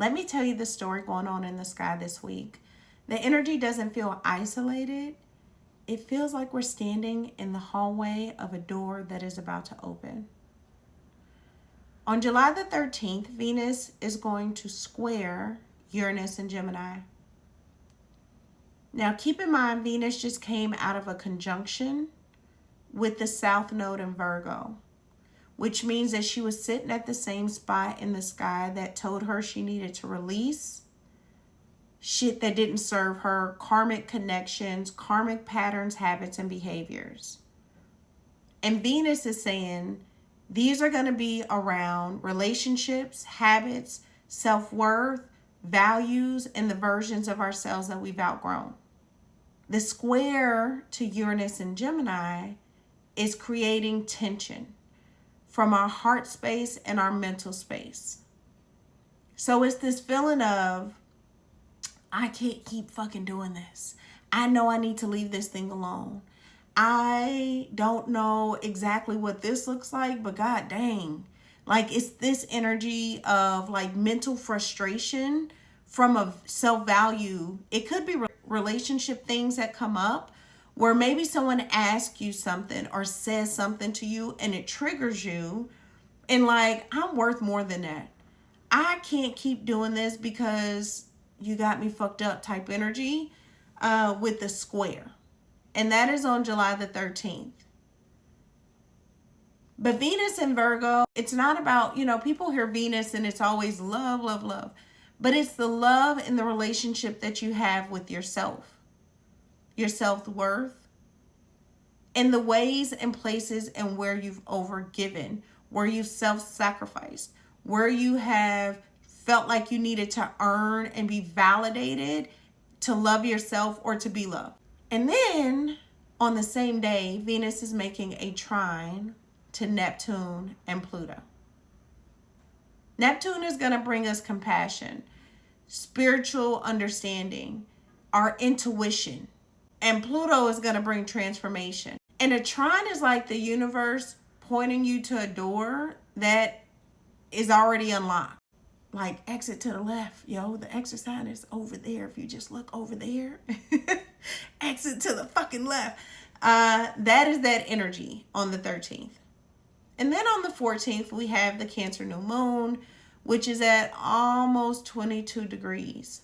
Let me tell you the story going on in the sky this week. The energy doesn't feel isolated. It feels like we're standing in the hallway of a door that is about to open. On July the 13th, Venus is going to square Uranus and Gemini. Now, keep in mind, Venus just came out of a conjunction with the South Node in Virgo, which means that she was sitting at the same spot in the sky that told her she needed to release shit that didn't serve her, karmic connections, karmic patterns, habits, and behaviors. And Venus is saying these are going to be around relationships, habits, self-worth, values, and the versions of ourselves that we've outgrown. The square to Uranus and Gemini is creating tension from our heart space and our mental space. So it's this feeling of, I can't keep fucking doing this. I know I need to leave this thing alone. I don't know exactly what this looks like, but god dang. Like, it's this energy of like mental frustration from a self-value. It could be relationship things that come up where maybe someone asks you something or says something to you and it triggers you. And like, I'm worth more than that. I can't keep doing this because you got me fucked up type energy with the square. And that is on July the 13th. But Venus in Virgo, it's not about, people hear Venus and it's always love, love, love. But it's the love and the relationship that you have with yourself, your self-worth, and the ways and places and where you've overgiven, where you've self-sacrificed, where you have felt like you needed to earn and be validated to love yourself or to be loved. And then on the same day, Venus is making a trine to Neptune and Pluto. Neptune is going to bring us compassion, spiritual understanding, our intuition. And Pluto is going to bring transformation. And a trine is like the universe pointing you to a door that is already unlocked. Like, exit to the left, the exit sign is over there. If you just look over there, exit to the fucking left. That is that energy on the 13th. And then on the 14th, we have the Cancer new moon, which is at almost 22 degrees.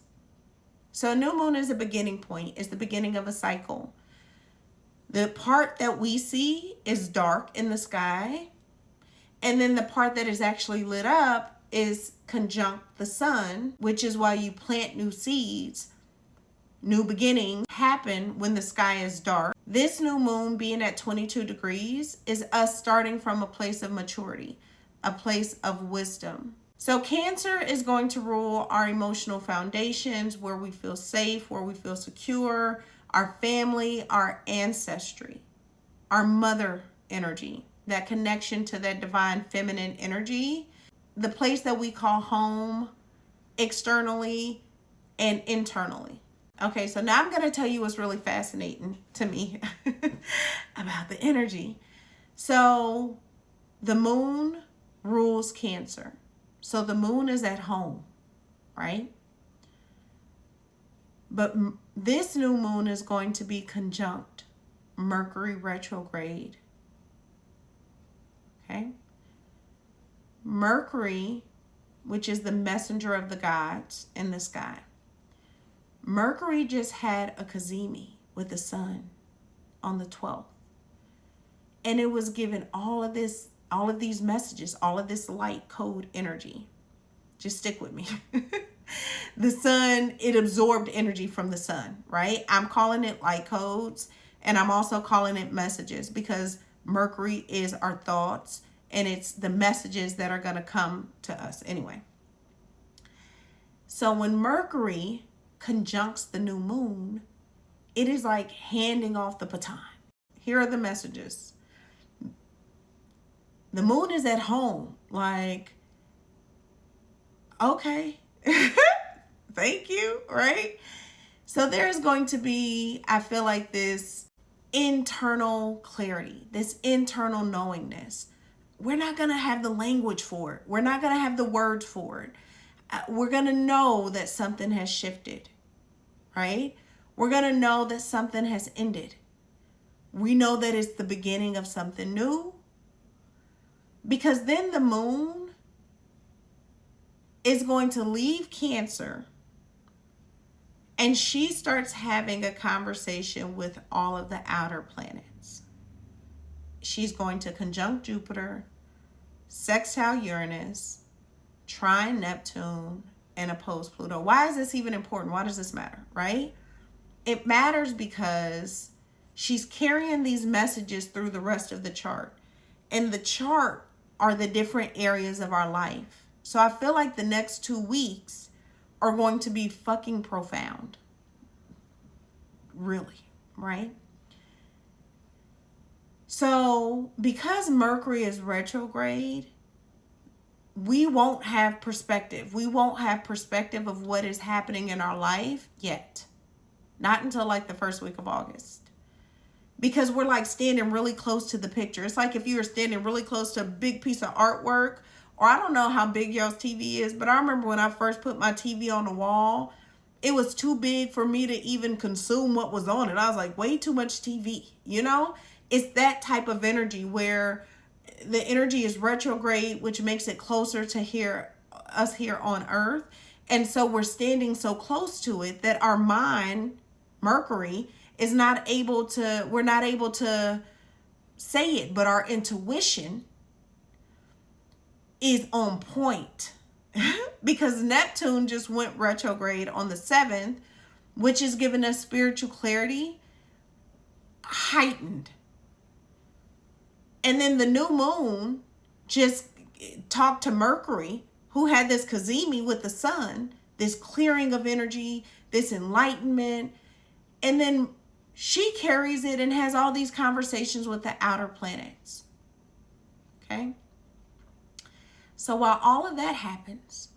So a new moon is a beginning point. It's the beginning of a cycle. The part that we see is dark in the sky. And then the part that is actually lit up is conjunct the sun, which is why you plant new seeds. New beginnings happen when the sky is dark. This new moon being at 22 degrees is us starting from a place of maturity, a place of wisdom. So Cancer is going to rule our emotional foundations, where we feel safe, where we feel secure, our family, our ancestry, our mother energy, that connection to that divine feminine energy, the place that we call home externally and internally. Okay, so now I'm going to tell you what's really fascinating to me about the energy. So the moon rules Cancer. So the moon is at home, right? But this new moon is going to be conjunct Mercury retrograde. Okay? Mercury, which is the messenger of the gods in the sky. Mercury just had a cazimi with the sun on the 12th. And it was given all of these messages, all of this light code energy. Just stick with me. The sun, it absorbed energy from the sun, right? I'm calling it light codes, and I'm also calling it messages, because Mercury is our thoughts, and it's the messages that are going to come to us anyway. So when Mercury conjuncts the new moon, it is like handing off the baton. Here are the messages. The moon is at home. Like, okay, thank you, right? So there's going to be, I feel like, this internal clarity, this internal knowingness. We're not going to have the language for it. We're not going to have the words for it. we're going to know that something has shifted, right? We're going to know that something has ended. We know that it's the beginning of something new, because then the moon is going to leave Cancer, and she starts having a conversation with all of the outer planets. She's going to conjunct Jupiter, sextile Uranus, trine Neptune, and oppose Pluto. Why is this even important? Why does this matter, right? It matters because she's carrying these messages through the rest of the chart. And the chart are the different areas of our life. So I feel like the next 2 weeks are going to be fucking profound. Really, right? So because Mercury is retrograde, we won't have perspective. We won't have perspective of what is happening in our life yet. Not until like the first week of August. Because we're like standing really close to the picture. It's like if you were standing really close to a big piece of artwork, or I don't know how big y'all's TV is, but I remember when I first put my TV on the wall, it was too big for me to even consume what was on it. I was like, way too much TV, you know? It's that type of energy where the energy is retrograde, which makes it closer to us here on Earth. And so we're standing so close to it that our mind, Mercury, is not able to, we're not able to say it, but our intuition is on point. Because Neptune just went retrograde on the 7th, which is giving us spiritual clarity heightened. And then the new moon just talked to Mercury, who had this Kazemi with the sun, this clearing of energy, this enlightenment. And then she carries it and has all these conversations with the outer planets. Okay? So while all of that happens,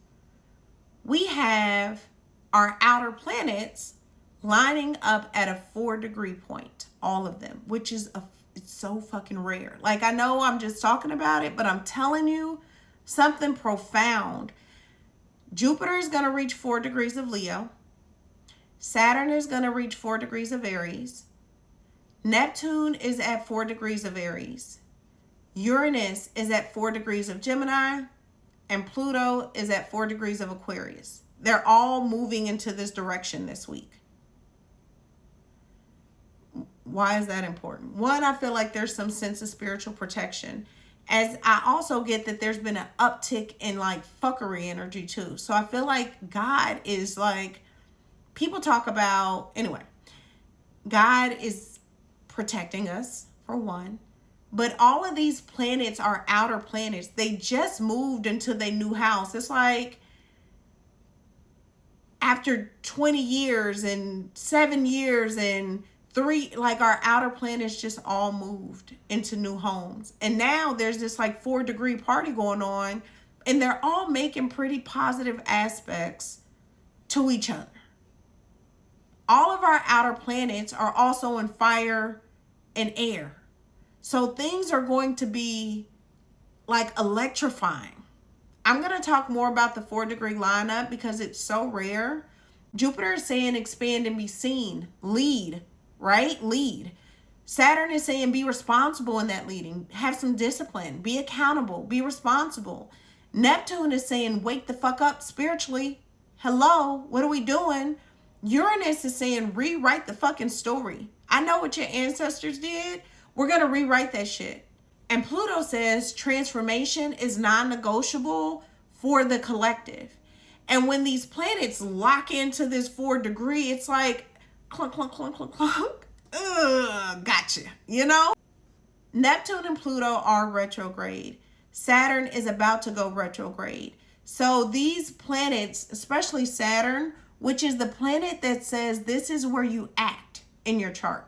we have our outer planets lining up at a 4-degree point, all of them, which is it's so fucking rare. Like, I know I'm just talking about it, but I'm telling you something profound. Jupiter is going to reach 4 degrees of Leo. Saturn is going to reach 4 degrees of Aries. Neptune is at 4 degrees of Aries. Uranus is at 4 degrees of Gemini. And Pluto is at 4 degrees of Aquarius. They're all moving into this direction this week. Why is that important? One, I feel like there's some sense of spiritual protection. As I also get that there's been an uptick in like fuckery energy too. So I feel like God is like, people talk about, anyway, God is protecting us for one. But all of these planets are outer planets. They just moved into their new house. It's like after 20 years and 7 years and 3, like our outer planets just all moved into new homes. And now there's this like 4-degree party going on, and they're all making pretty positive aspects to each other. All of our outer planets are also in fire and air. So things are going to be like electrifying. I'm going to talk more about the 4-degree lineup because it's so rare. Jupiter is saying expand and be seen. Lead, right? Lead. Saturn is saying be responsible in that leading. Have some discipline. Be accountable. Be responsible. Neptune is saying wake the fuck up spiritually. Hello, what are we doing? Uranus is saying rewrite the fucking story. I know what your ancestors did. We're going to rewrite that shit. And Pluto says transformation is non-negotiable for the collective. And when these planets lock into this 4 degree, it's like clunk, clunk, clunk, clunk, clunk. Ugh, gotcha. You know? Neptune and Pluto are retrograde. Saturn is about to go retrograde. So these planets, especially Saturn, which is the planet that says this is where you act in your chart.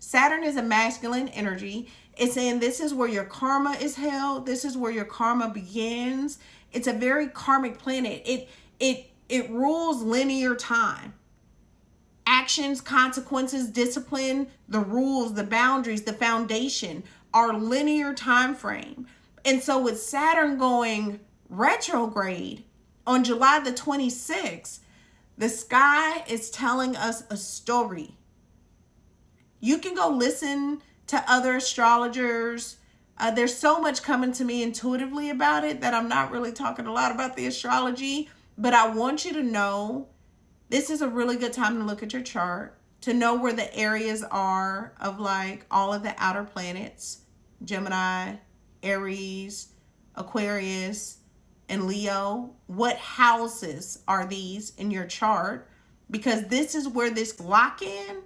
Saturn is a masculine energy. It's saying this is where your karma is held. This is where your karma begins. It's a very karmic planet. It rules linear time. Actions, consequences, discipline, the rules, the boundaries, the foundation are linear time frame. And so with Saturn going retrograde, On July the 26th, the sky is telling us a story. You can go listen to other astrologers. There's so much coming to me intuitively about it that I'm not really talking a lot about the astrology, but I want you to know this is a really good time to look at your chart, to know where the areas are of like all of the outer planets, Gemini, Aries, Aquarius, and Leo. What houses are these in your chart? Because this is where this lock-in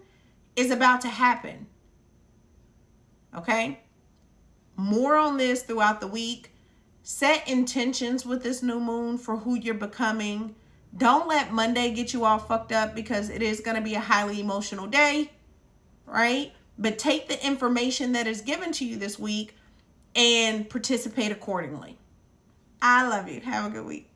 is about to happen. Okay? More on this throughout the week. Set intentions with this new moon for who you're becoming. Don't let Monday get you all fucked up because it is going to be a highly emotional day, right? But take the information that is given to you this week and participate accordingly. I love you. Have a good week.